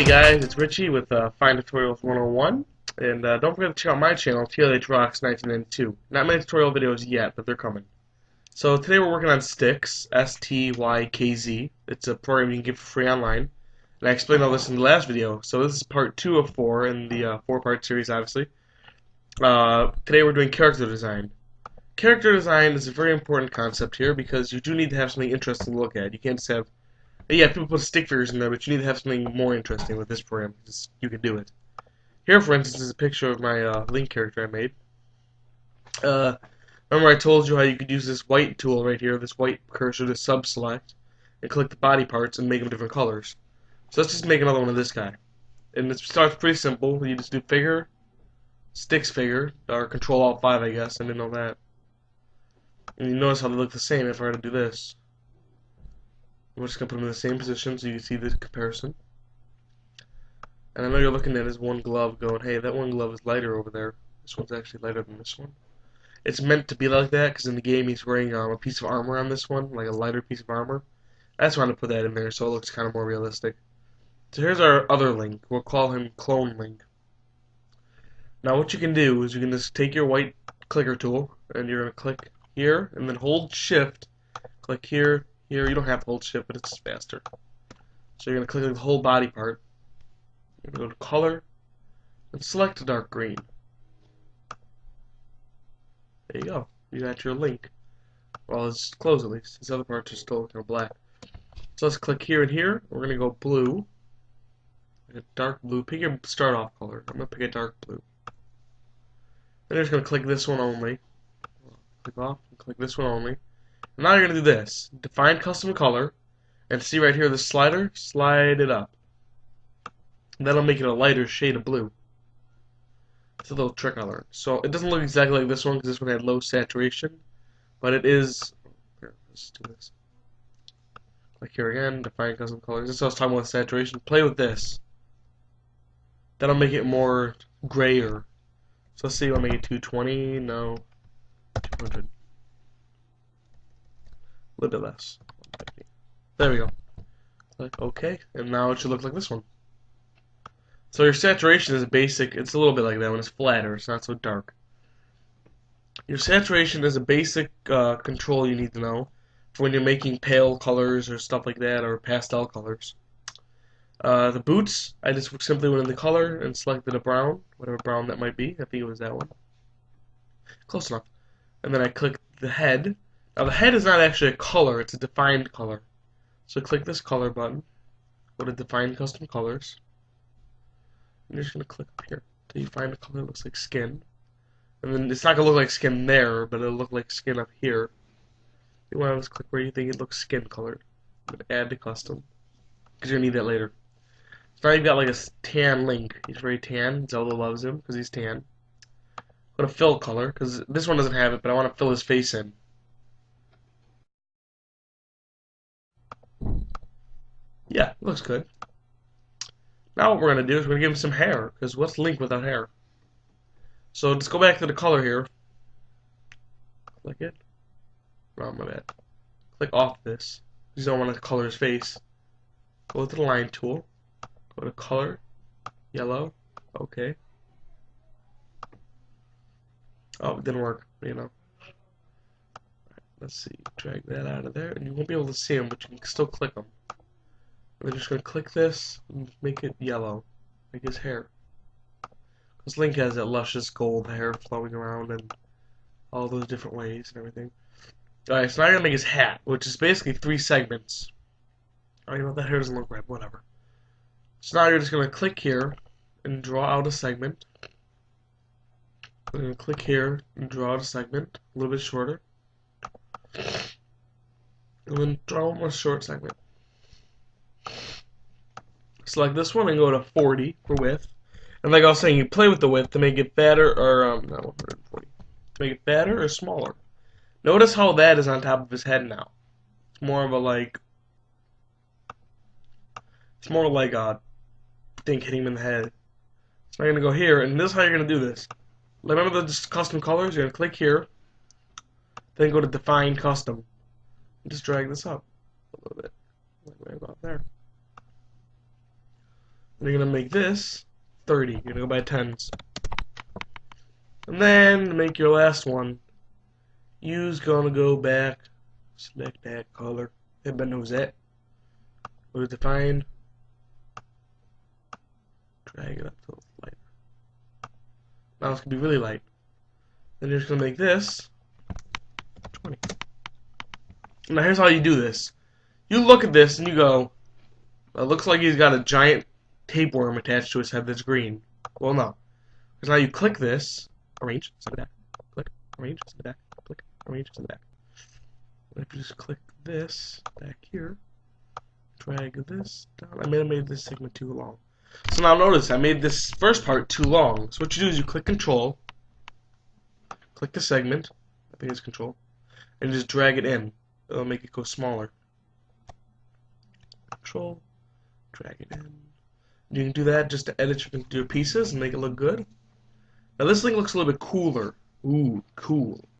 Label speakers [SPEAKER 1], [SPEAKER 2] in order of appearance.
[SPEAKER 1] Hey guys, it's Richie with Find Tutorials 101, and don't forget to check out my channel, TLH Rocks 1992. Not many tutorial videos yet, but they're coming. So today we're working on Stykz, S-T-Y-K-Z. It's a program you can get for free online, and I explained all this in the last video. So this is part 2 of 4 in the 4-part series, obviously. Today we're doing character design. Character design is a very important concept here because you do need to have something interesting to look at. You can't just have yeah, people put stick figures in there, but you need to have something more interesting with this program. Just, you can do it. Here, for instance, is a picture of my Link character I made. Remember I told you how you could use this white tool right here, this white cursor to sub-select, and click the body parts and make them different colors. So let's just make another one of this guy. And it starts pretty simple. You just do figure, Stykz figure, or Control-Alt-5, I guess. I didn't know that. And you notice how they look the same if I were to do this. We're just going to put them in the same position so you can see the comparison. And I know you're looking at his one glove going, hey, that one glove is lighter over there. This one's actually lighter than this one. It's meant to be like that because in the game he's wearing a piece of armor on this one, like a lighter piece of armor. I just wanted to put that in there so it looks kind of more realistic. So here's our other Link. We'll call him Clone Link. Now what you can do is you can just take your white clicker tool and you're going to click here and then hold shift, click here. Here, you don't have to hold shift, but it's faster. So you're going to click the whole body part. You're going to go to color and select a dark green. There you go. You got your Link. Well, it's closed at least. These other parts are still kind of black. So let's click here and here. We're going to go blue. Like a dark blue. Pick your start off color. I'm going to pick a dark blue. Then you're just going to click this one only. Click off and click this one only. Now you're going to do this. Define custom color. And see right here the slider? Slide it up. And that'll make it a lighter shade of blue. It's a little trick I learned. So it doesn't look exactly like this one because this one had low saturation. But it is... Here, let's do this. Click here again. Define custom colors. This is what I was talking about saturation. Play with this. That'll make it more grayer. So let's see. I'll make it 220. No. 200. A little bit less. There we go. Click OK, and now it should look like this one. So your saturation is basic. It's a little bit like that when it's flatter. It's not so dark. Your saturation is a basic control you need to know for when you're making pale colors or stuff like that, or pastel colors. The boots, I just simply went in the color and selected a brown, whatever brown that might be. I think it was that one. Close enough. And then I clicked the head. Now the head is not actually a color, it's a defined color. So click this color button, go to define custom colors, and you're just going to click up here until you find a color that looks like skin. And then it's not going to look like skin there, but it'll look like skin up here. You want to just click where you think it looks skin colored. And add to custom, because you're going to need that later. So now you've got like a tan Link. He's very tan, Zelda loves him because he's tan. I'm going to fill color, because this one doesn't have it, but I want to fill his face in. Yeah, looks good. Now what we're going to do is we're going to give him some hair, because what's Link without hair? So let's go back to the color here. Click it. Oh, my bad. Click off this. You don't want to color his face. Go to the line tool. Go to color. Yellow. Okay. Oh, it didn't work, you know. Let's see. Drag that out of there. And you won't be able to see him, but you can still click him. We're just going to click this and make it yellow, like his hair. Because Link has that luscious gold hair flowing around and all those different ways and everything. Alright, so now I'm going to make his hat, which is basically 3 segments. Oh, you know, that hair doesn't look right, whatever. So now you're just going to click here and draw out a segment. We're going to click here and draw out a segment, a little bit shorter. And then draw one more short segment. Select this one and go to 40 for width. And like I was saying, you play with the width to make it fatter, or not 140. To make it fatter or smaller. Notice how that is on top of his head now. It's more of a like. It's more like a thing hitting him in the head. So I'm gonna go here, and this is how you're gonna do this. Remember the custom colors? You're gonna click here, then go to define custom, and just drag this up a little bit, like right about there. You're gonna make this 30. You're gonna go by tens. And then to make your last one, you's gonna go back, select that color. Everybody knows that. Go to define, drag it up to lighter. Now it's gonna be really light. Then you're just gonna make this 20. Now here's how you do this. You look at this and you go, it looks like he's got a giant tapeworm attached to his head that's green. Well, no. Because now you click this, arrange, send it back. Click, arrange, send it back. Click, arrange, send it back. And if you just click this back here, drag this down. I made this segment too long. So now notice I made this first part too long. So what you do is you click Control, click the segment, I think it's Control, and just drag it in. It'll make it go smaller. Control, drag it in. You can do that just to edit your pieces and make it look good. Now this thing looks a little bit cooler. Ooh, cool.